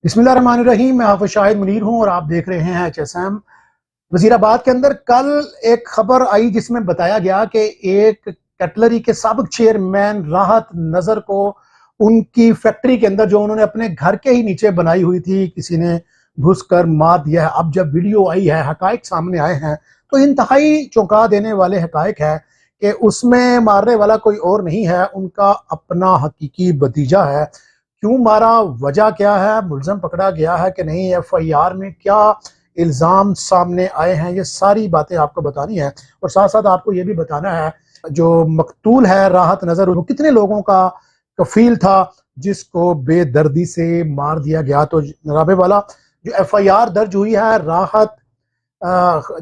बिस्मिल्लाहिर्रहमानिर्रहीम। मैं हाफिज शाहिद मुनीर हूँ और आप देख रहे हैं HSM। वजीराबाद के अंदर कल एक खबर आई जिसमें बताया गया कि एक कटलरी के साबिक चेयरमैन राहत नजर को उनकी फैक्ट्री के अंदर जो उन्होंने अपने घर के ही नीचे बनाई हुई थी किसी ने घुसकर मार दिया है। अब जब वीडियो आई है, हकायक सामने आए हैं, तो इंतहाई चौंका देने वाले हकायक है कि उसमें मारने वाला कोई और नहीं है, उनका अपना हकीकी भतीजा है। क्यों मारा, वजह क्या है, मुलजम पकड़ा गया है कि नहीं, FIR में क्या इल्ज़ाम सामने आए हैं, ये सारी बातें आपको बतानी है। और साथ साथ आपको ये भी बताना है जो मकतूल है राहत नजर, वो कितने लोगों का कफील था जिसको बेदर्दी से मार दिया गया। तो जनाबे वाला जो FIR दर्ज हुई है, राहत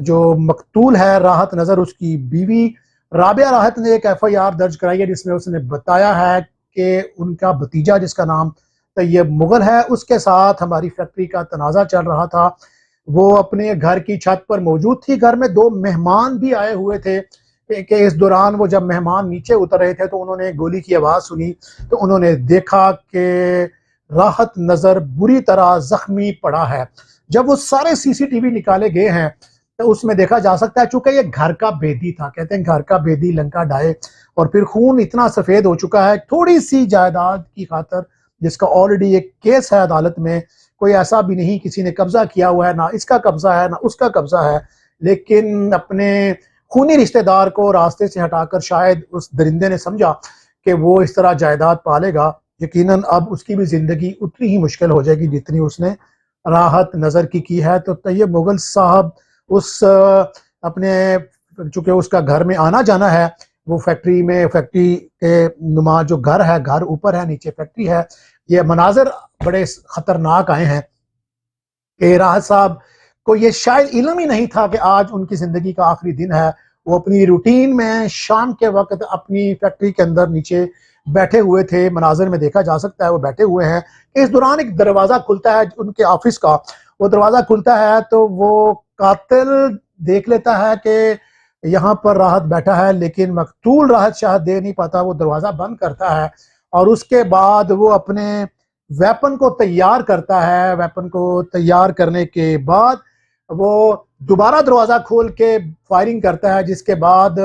जो मकतूल है राहत नजर, उसकी बीवी राबिया राहत ने एक FIR दर्ज कराई है जिसमें उसने बताया है कि उनका भतीजा जिसका नाम तैयब मुगल है, उसके साथ हमारी फैक्ट्री का तनाज़ा चल रहा था। वो अपने घर की छत पर मौजूद थी। घर में दो मेहमान भी आए हुए थे कि इस दौरान वो जब मेहमान नीचे उतर रहे थे तो उन्होंने गोली की आवाज़ सुनी, तो उन्होंने देखा कि राहत नज़र बुरी तरह जख्मी पड़ा है। जब वो सारे CCTV निकाले गए हैं तो उसमें देखा जा सकता है, चूंकि ये घर का बेदी था, कहते हैं घर का बेदी लंका डाहे, और फिर खून इतना सफेद हो चुका है थोड़ी सी जायदाद की खातर जिसका ऑलरेडी एक केस है अदालत में। कोई ऐसा भी नहीं किसी ने कब्जा किया हुआ है, ना इसका कब्जा है ना उसका कब्जा है, लेकिन अपने खूनी रिश्तेदार को रास्ते से हटाकर शायद उस दरिंदे ने समझा कि वो इस तरह जायदाद पालेगा। यकीनन अब उसकी भी जिंदगी उतनी ही मुश्किल हो जाएगी जितनी उसने राहत नजर की है। तो तैयब मुगल साहब उस अपने, चूंकि उसका घर में आना जाना है, वो फैक्ट्री में, फैक्ट्री के नुमा जो घर है, घर ऊपर है नीचे फैक्ट्री है, ये मनाजर बड़े खतरनाक आए हैं कि राहत साहब को ये शायद इल्म ही नहीं था कि आज उनकी जिंदगी का आखिरी दिन है। वो अपनी रूटीन में शाम के वक्त अपनी फैक्ट्री के अंदर नीचे बैठे हुए थे, मनाजर में देखा जा सकता है वो बैठे हुए हैं। इस दौरान एक दरवाजा खुलता है उनके ऑफिस का, वो दरवाजा खुलता है तो वो कातिल देख लेता है कि यहाँ पर राहत बैठा है, लेकिन मकतूल राहत शायद दे नहीं पाता, वो दरवाजा बंद करता है और उसके बाद वो अपने वेपन को तैयार करता है। वेपन को तैयार करने के बाद वो दोबारा दरवाजा खोल के फायरिंग करता है, जिसके बाद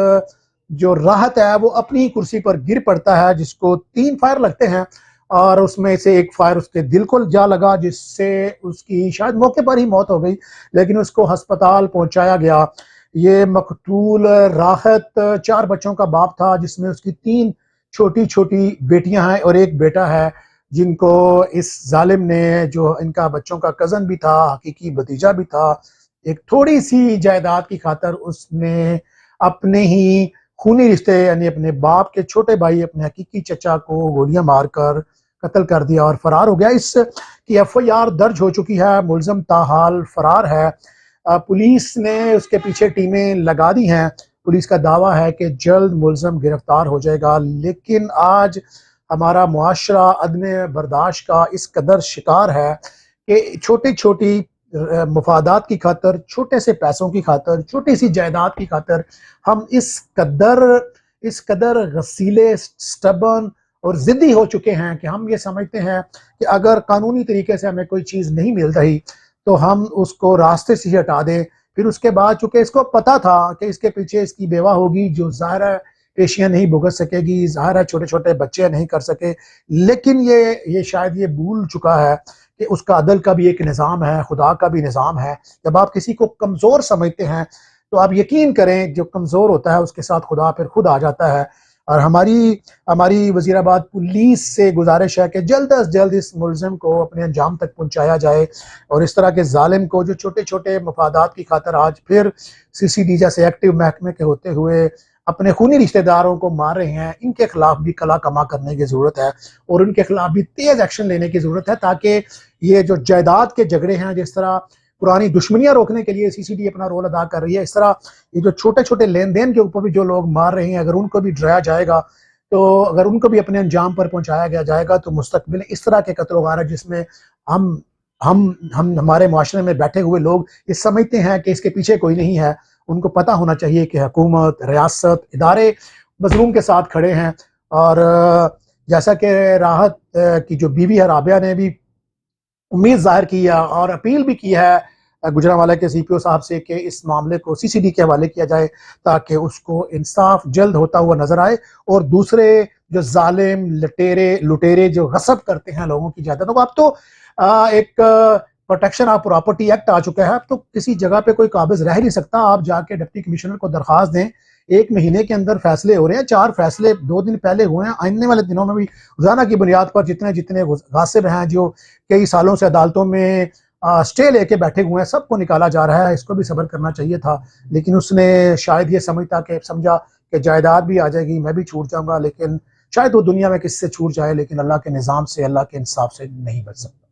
जो राहत है वो अपनी कुर्सी पर गिर पड़ता है, जिसको 3 फायर लगते हैं और उसमें से एक फायर उसके दिल को जा लगा, जिससे उसकी शायद मौके पर ही मौत हो गई, लेकिन उसको अस्पताल पहुंचाया गया। ये मकतूल राहत 4 बच्चों का बाप था, जिसमें उसकी 3 छोटी छोटी बेटियां हैं और एक बेटा है, जिनको इस जालिम ने, जो इनका बच्चों का कज़न भी था, हकीकी भतीजा भी था, एक थोड़ी सी जायदाद की खातर उसने अपने ही खूनी रिश्ते यानी अपने बाप के छोटे भाई, अपने हकीकी चचा को गोलियां मारकर कत्ल कर दिया और फरार हो गया। इस की FIR दर्ज हो चुकी है, मुलजम ताहाल फरार है। पुलिस ने उसके पीछे टीमें लगा दी हैं। पुलिस का दावा है कि जल्द मुलजम गिरफ्तार हो जाएगा, लेकिन आज हमारा मुआशरा अदम बर्दाश्त का इस कदर शिकार है कि छोटी छोटी मफादात की खातर, छोटे से पैसों की खातर, छोटी सी जायदाद की खातर हम इस कदर गसीले, स्टबन और जिद्दी हो चुके हैं कि हम ये समझते हैं कि अगर कानूनी तरीके से हमें कोई चीज़ नहीं मिल रही तो हम उसको रास्ते से ही हटा दें। फिर उसके बाद चूंकि इसको पता था कि इसके पीछे इसकी बेवा होगी जो ज़ाहिर है पेशियां नहीं भुगत सकेगी, ज़ाहिर है छोटे छोटे बच्चे नहीं कर सके, लेकिन ये शायद ये भूल चुका है कि उसका अदल का भी एक निज़ाम है, खुदा का भी निज़ाम है। जब आप किसी को कमज़ोर समझते हैं तो आप यकीन करें जो कमज़ोर होता है उसके साथ खुदा फिर खुद आ जाता है। और हमारी हमारी वजीराबाद पुलिस से गुजारिश है कि जल्द अज जल्द इस मुलजिम को अपने अंजाम तक पहुंचाया जाए और इस तरह के जालिम को जो छोटे छोटे मफादात की खातर आज फिर CCD जैसे एक्टिव महकमे के होते हुए अपने खूनी रिश्तेदारों को मार रहे हैं, इनके खिलाफ भी कला कमा करने की जरूरत है और उनके खिलाफ भी तेज एक्शन लेने की जरूरत है, ताकि ये जो जायदाद के झगड़े हैं, जिस तरह पुरानी दुश्मनियां रोकने के लिए CCD अपना रोल अदा कर रही है, इस तरह ये जो छोटे छोटे लेन देन के ऊपर भी जो लोग मार रहे हैं, अगर उनको भी डराया जाएगा, तो अगर उनको भी अपने अंजाम पर पहुंचाया गया जाएगा तो मुस्तकबिल इस तरह के कत्ल वार जिसमें हम हमारे मुआशरे में बैठे हुए लोग ये समझते हैं कि इसके पीछे कोई नहीं है, उनको पता होना चाहिए कि हुकूमत, रियासत, इदारे मजलूम के साथ खड़े हैं। और जैसा कि राहत की जो बीवी है राबिया ने भी उम्मीद जाहिर की है और अपील भी की है गुजरांवाला के सीपीओ साहब से कि इस मामले को सीसीडी के हवाले किया जाए ताकि उसको इंसाफ जल्द होता हुआ नजर आए और दूसरे जो जालिम लटेरे लुटेरे जो गसब करते हैं लोगों की जायदादों को, अब तो एक प्रोटेक्शन ऑफ प्रॉपर्टी एक्ट आ चुका है। अब तो किसी जगह पे कोई काबिज रह नहीं सकता। आप जाके डिप्टी कमिश्नर को दरखास्त दें, 1 महीने के अंदर फैसले हो रहे हैं। 4 फैसले 2 दिन पहले हुए हैं। आने वाले दिनों में भी रोजाना की बुनियाद पर जितने जितने गासिब हैं जो कई सालों से अदालतों में स्टे लेके बैठे हुए हैं, सबको निकाला जा रहा है। इसको भी सब्र करना चाहिए था, लेकिन उसने शायद ये समझा कि जायदाद भी आ जाएगी, मैं भी छूट जाऊंगा। लेकिन शायद वो दुनिया में किससे छूट जाए, लेकिन अल्लाह के निज़ाम से, अल्लाह के इंसाफ से नहीं बच सकता।